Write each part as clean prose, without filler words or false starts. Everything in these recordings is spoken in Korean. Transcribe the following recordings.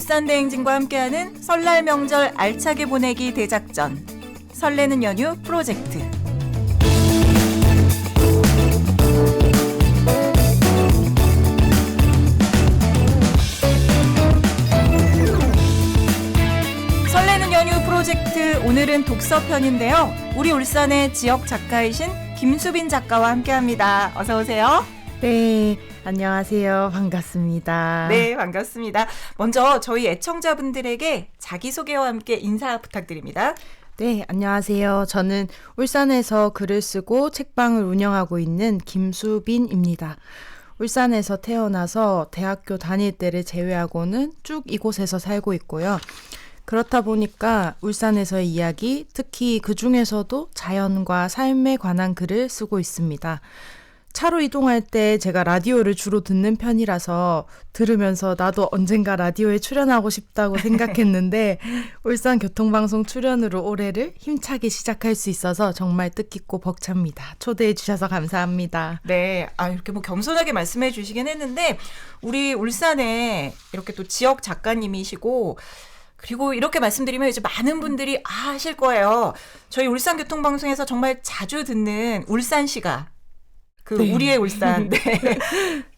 울산대행진과 함께하는 설날 명절 알차게 보내기 대작전 설레는 연휴 프로젝트. 설레는 연휴 프로젝트 오늘은 독서편인데요. 우리 울산의 지역 작가이신 김수빈 작가와 함께합니다. 어서 오세요. 네, 안녕하세요. 반갑습니다. 네, 반갑습니다. 먼저 저희 애청자분들에게 자기소개와 함께 인사 부탁드립니다. 네, 안녕하세요. 저는 울산에서 글을 쓰고 책방을 운영하고 있는 김수빈입니다. 울산에서 태어나서 대학교 다닐 때를 제외하고는 쭉 이곳에서 살고 있고요. 그렇다 보니까 울산에서의 이야기, 특히 그 중에서도 자연과 삶에 관한 글을 쓰고 있습니다. 차로 이동할 때 제가 라디오를 주로 듣는 편이라서 들으면서 나도 언젠가 라디오에 출연하고 싶다고 생각했는데 울산 교통방송 출연으로 올해를 힘차게 시작할 수 있어서 정말 뜻깊고 벅찹니다. 초대해 주셔서 감사합니다. 네, 이렇게 겸손하게 말씀해 주시긴 했는데 우리 울산에 이렇게 또 지역 작가님이시고 그리고 이렇게 말씀드리면 이제 많은 분들이 아실 거예요. 저희 울산교통방송에서 정말 자주 듣는 울산시가 네. 우리의 울산 네.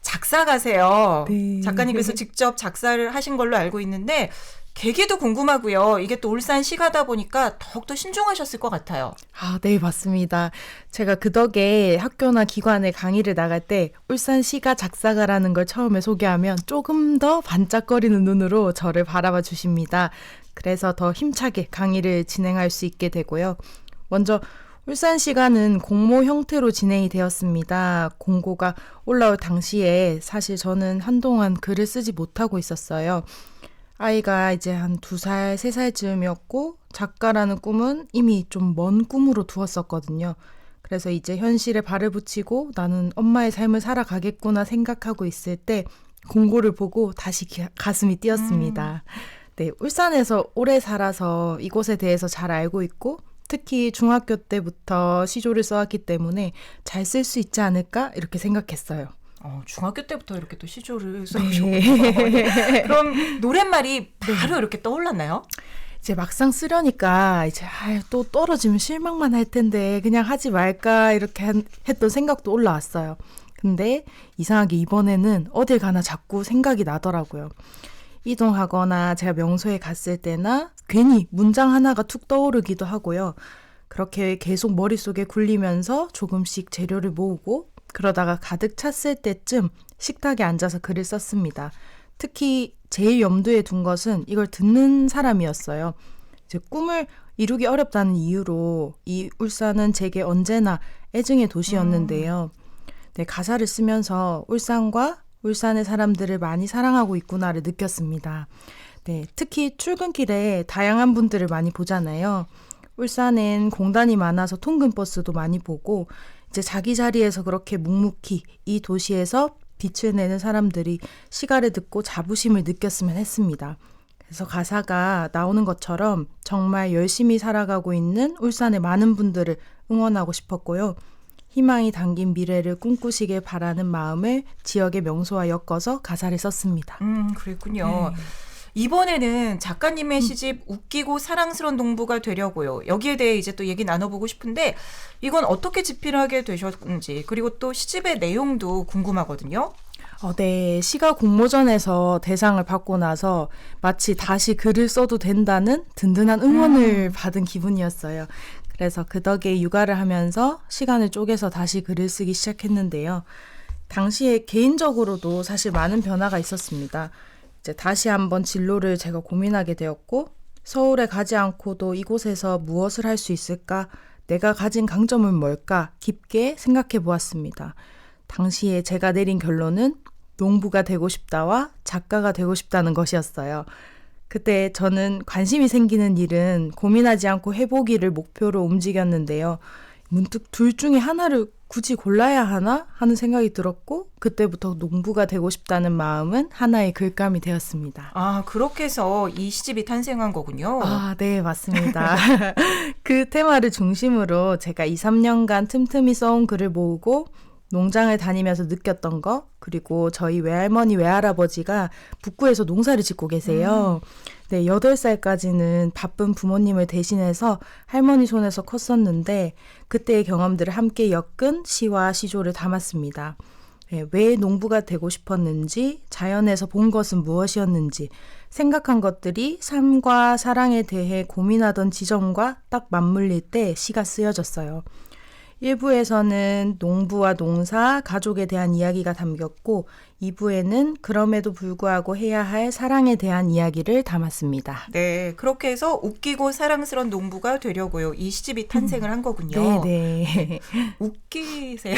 작사가세요. 네. 작가님께서 직접 작사를 하신 걸로 알고 있는데 계기도 궁금하고요. 이게 또 울산시가다 보니까 더욱더 신중하셨을 것 같아요. 네, 맞습니다. 제가 그 덕에 학교나 기관에 강의를 나갈 때 울산시가 작사가라는 걸 처음에 소개하면 조금 더 반짝거리는 눈으로 저를 바라봐 주십니다. 그래서 더 힘차게 강의를 진행할 수 있게 되고요. 먼저 울산시가는 공모 형태로 진행이 되었습니다. 공고가 올라올 당시에 사실 저는 한동안 글을 쓰지 못하고 있었어요. 아이가 이제 한 2살, 3살쯤이었고 작가라는 꿈은 이미 좀 먼 꿈으로 두었었거든요. 그래서 이제 현실에 발을 붙이고 나는 엄마의 삶을 살아가겠구나 생각하고 있을 때 공고를 보고 다시 가슴이 뛰었습니다. 네, 울산에서 오래 살아서 이곳에 대해서 잘 알고 있고 특히 중학교 때부터 시조를 써왔기 때문에 잘 쓸 수 있지 않을까 이렇게 생각했어요. 중학교 때부터 이렇게 또 시조를 써오셨군요. 네. 그럼 노랫말이 바로 이렇게 떠올랐나요? 이제 막상 쓰려니까 이제 또 떨어지면 실망만 할 텐데 그냥 하지 말까 이렇게 했던 생각도 올라왔어요. 근데 이상하게 이번에는 어딜 가나 자꾸 생각이 나더라고요. 이동하거나 제가 명소에 갔을 때나 괜히 문장 하나가 툭 떠오르기도 하고요. 그렇게 계속 머릿속에 굴리면서 조금씩 재료를 모으고 그러다가 가득 찼을 때쯤 식탁에 앉아서 글을 썼습니다. 특히 제일 염두에 둔 것은 이걸 듣는 사람이었어요. 이제 꿈을 이루기 어렵다는 이유로 이 울산은 제게 언제나 애증의 도시였는데요. 네, 가사를 쓰면서 울산과 울산의 사람들을 많이 사랑하고 있구나를 느꼈습니다. 네, 특히 출근길에 다양한 분들을 많이 보잖아요. 울산엔 공단이 많아서 통근버스도 많이 보고 이제 자기 자리에서 그렇게 묵묵히 이 도시에서 빛을 내는 사람들이 시가를 듣고 자부심을 느꼈으면 했습니다. 그래서 가사가 나오는 것처럼 정말 열심히 살아가고 있는 울산의 많은 분들을 응원하고 싶었고요. 희망이 담긴 미래를 꿈꾸시길 바라는 마음을 지역의 명소와 엮어서 가사를 썼습니다. 그랬군요. 이번에는 작가님의 시집 웃기고 사랑스러운 농부가 되려고요. 여기에 대해 이제 또 얘기 나눠보고 싶은데 이건 어떻게 집필하게 되셨는지 그리고 또 시집의 내용도 궁금하거든요. 네, 시가 공모전에서 대상을 받고 나서 마치 다시 글을 써도 된다는 든든한 응원을 받은 기분이었어요. 그래서 그 덕에 육아를 하면서 시간을 쪼개서 다시 글을 쓰기 시작했는데요. 당시에 개인적으로도 사실 많은 변화가 있었습니다. 이제 다시 한번 진로를 제가 고민하게 되었고 서울에 가지 않고도 이곳에서 무엇을 할 수 있을까? 내가 가진 강점은 뭘까? 깊게 생각해 보았습니다. 당시에 제가 내린 결론은 농부가 되고 싶다와 작가가 되고 싶다는 것이었어요. 그때 저는 관심이 생기는 일은 고민하지 않고 해보기를 목표로 움직였는데요. 문득 둘 중에 하나를 굳이 골라야 하나 하는 생각이 들었고 그때부터 농부가 되고 싶다는 마음은 하나의 글감이 되었습니다. 그렇게 해서 이 시집이 탄생한 거군요. 네, 맞습니다. 그 테마를 중심으로 제가 2, 3년간 틈틈이 써온 글을 모으고 농장을 다니면서 느꼈던 거, 그리고 저희 외할머니, 외할아버지가 북구에서 농사를 짓고 계세요. 네, 8살까지는 바쁜 부모님을 대신해서 할머니 손에서 컸었는데 그때의 경험들을 함께 엮은 시와 시조를 담았습니다. 네, 왜 농부가 되고 싶었는지, 자연에서 본 것은 무엇이었는지, 생각한 것들이 삶과 사랑에 대해 고민하던 지점과 딱 맞물릴 때 시가 쓰여졌어요. 1부에서는 농부와 농사, 가족에 대한 이야기가 담겼고 2부에는 그럼에도 불구하고 해야 할 사랑에 대한 이야기를 담았습니다. 네, 그렇게 해서 웃기고 사랑스러운 농부가 되려고요. 이 시집이 탄생을 한 거군요. 네. 웃기세요?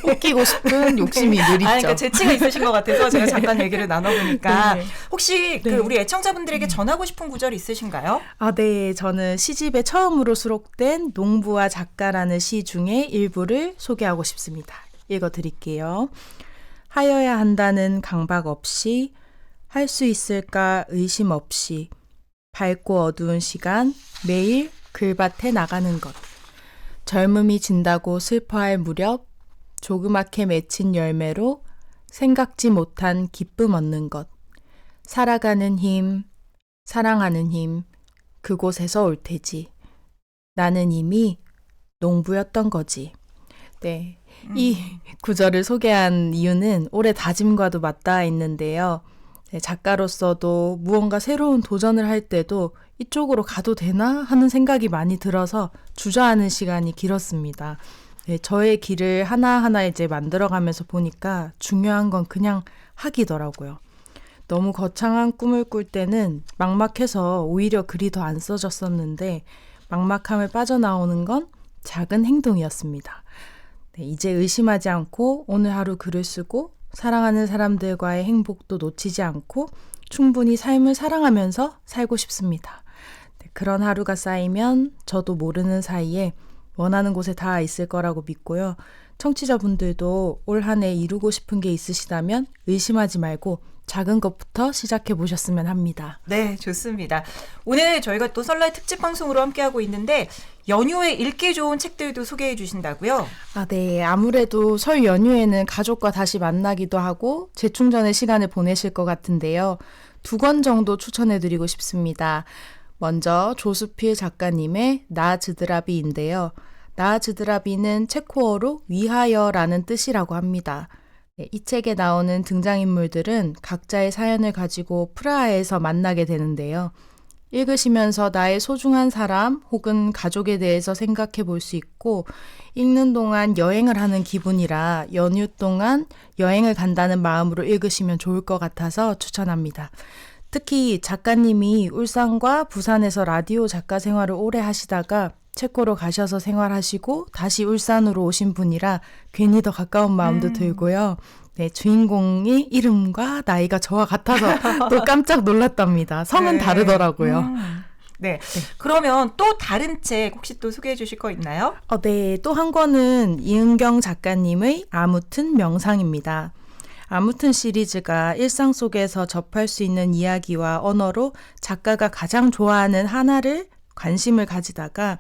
웃기고 싶은 욕심이 늘 있죠. 그러니까 재치가 있으신 것 같아서 제가 잠깐 얘기를 나눠보니까 네. 혹시 네. 우리 애청자분들에게 전하고 싶은 구절 있으신가요? 네. 저는 시집에 처음으로 수록된 농부와 작가라는 시 중에 일부를 소개하고 싶습니다. 읽어드릴게요. 하여야 한다는 강박 없이, 할 수 있을까 의심 없이, 밝고 어두운 시간 매일 글밭에 나가는 것. 젊음이 진다고 슬퍼할 무렵 조그맣게 맺힌 열매로 생각지 못한 기쁨 얻는 것. 살아가는 힘, 사랑하는 힘, 그곳에서 올 테지. 나는 이미 농부였던 거지. 네. 이 구절을 소개한 이유는 올해 다짐과도 맞닿아 있는데요. 네, 작가로서도 무언가 새로운 도전을 할 때도 이쪽으로 가도 되나 하는 생각이 많이 들어서 주저하는 시간이 길었습니다. 네, 저의 길을 하나하나 이제 만들어가면서 보니까 중요한 건 그냥 하기더라고요. 너무 거창한 꿈을 꿀 때는 막막해서 오히려 글이 더 안 써졌었는데 막막함을 빠져나오는 건 작은 행동이었습니다. 네, 이제 의심하지 않고 오늘 하루 글을 쓰고 사랑하는 사람들과의 행복도 놓치지 않고 충분히 삶을 사랑하면서 살고 싶습니다. 네, 그런 하루가 쌓이면 저도 모르는 사이에 원하는 곳에 다 있을 거라고 믿고요. 청취자분들도 올 한 해 이루고 싶은 게 있으시다면 의심하지 말고 작은 것부터 시작해 보셨으면 합니다. 네, 좋습니다. 오늘 저희가 또 설날 특집 방송으로 함께하고 있는데 연휴에 읽기 좋은 책들도 소개해 주신다고요? 네. 아무래도 설 연휴에는 가족과 다시 만나기도 하고 재충전의 시간을 보내실 것 같은데요. 2권 정도 추천해 드리고 싶습니다. 먼저 조수필 작가님의 나 즈드라비인데요. 나 즈드라비는 체코어로 위하여라는 뜻이라고 합니다. 이 책에 나오는 등장인물들은 각자의 사연을 가지고 프라하에서 만나게 되는데요. 읽으시면서 나의 소중한 사람 혹은 가족에 대해서 생각해 볼 수 있고 읽는 동안 여행을 하는 기분이라 연휴 동안 여행을 간다는 마음으로 읽으시면 좋을 것 같아서 추천합니다. 특히 작가님이 울산과 부산에서 라디오 작가 생활을 오래 하시다가 체코로 가셔서 생활하시고 다시 울산으로 오신 분이라 괜히 더 가까운 마음도 들고요. 네, 주인공의 이름과 나이가 저와 같아서 또 깜짝 놀랐답니다. 성은 네. 다르더라고요. 네. 그러면 또 다른 책 혹시 또 소개해 주실 거 있나요? 네, 또 한 권은 이은경 작가님의 아무튼 명상입니다. 아무튼 시리즈가 일상 속에서 접할 수 있는 이야기와 언어로 작가가 가장 좋아하는 하나를 관심을 가지다가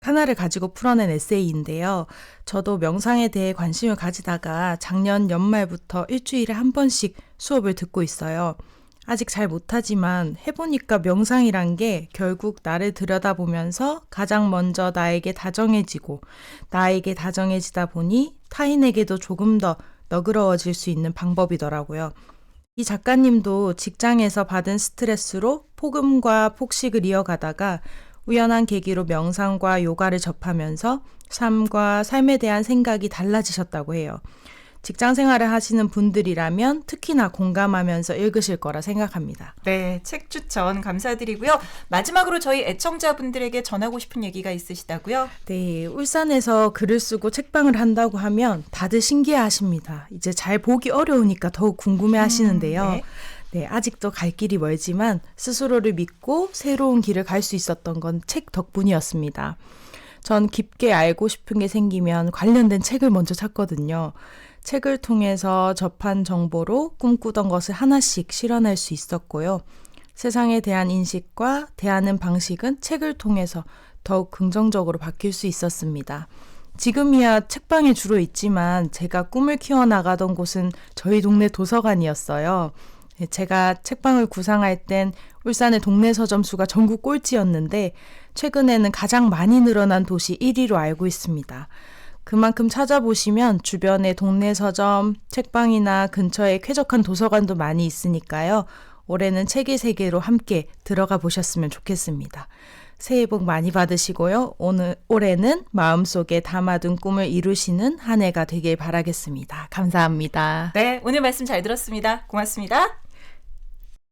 하나를 가지고 풀어낸 에세이인데요. 저도 명상에 대해 관심을 가지다가 작년 연말부터 일주일에 한 번씩 수업을 듣고 있어요. 아직 잘 못하지만 해보니까 명상이란 게 결국 나를 들여다보면서 가장 먼저 나에게 다정해지고 나에게 다정해지다 보니 타인에게도 조금 더 너그러워질 수 있는 방법이더라고요. 이 작가님도 직장에서 받은 스트레스로 폭음과 폭식을 이어가다가 우연한 계기로 명상과 요가를 접하면서 삶과 삶에 대한 생각이 달라지셨다고 해요. 직장 생활을 하시는 분들이라면 특히나 공감하면서 읽으실 거라 생각합니다. 네, 책 추천 감사드리고요. 마지막으로 저희 애청자분들에게 전하고 싶은 얘기가 있으시다고요? 네, 울산에서 글을 쓰고 책방을 한다고 하면 다들 신기해하십니다. 이제 잘 보기 어려우니까 더욱 궁금해하시는데요. 네. 네, 아직도 갈 길이 멀지만 스스로를 믿고 새로운 길을 갈 수 있었던 건 책 덕분이었습니다. 전 깊게 알고 싶은 게 생기면 관련된 책을 먼저 찾거든요. 책을 통해서 접한 정보로 꿈꾸던 것을 하나씩 실현할 수 있었고요. 세상에 대한 인식과 대하는 방식은 책을 통해서 더욱 긍정적으로 바뀔 수 있었습니다. 지금이야 책방에 주로 있지만 제가 꿈을 키워나가던 곳은 저희 동네 도서관이었어요. 제가 책방을 구상할 땐 울산의 동네 서점 수가 전국 꼴찌였는데 최근에는 가장 많이 늘어난 도시 1위로 알고 있습니다. 그만큼 찾아보시면 주변에 동네 서점, 책방이나 근처에 쾌적한 도서관도 많이 있으니까요. 올해는 책의 세계로 함께 들어가 보셨으면 좋겠습니다. 새해 복 많이 받으시고요. 올해는 마음속에 담아둔 꿈을 이루시는 한 해가 되길 바라겠습니다. 감사합니다. 네, 오늘 말씀 잘 들었습니다. 고맙습니다.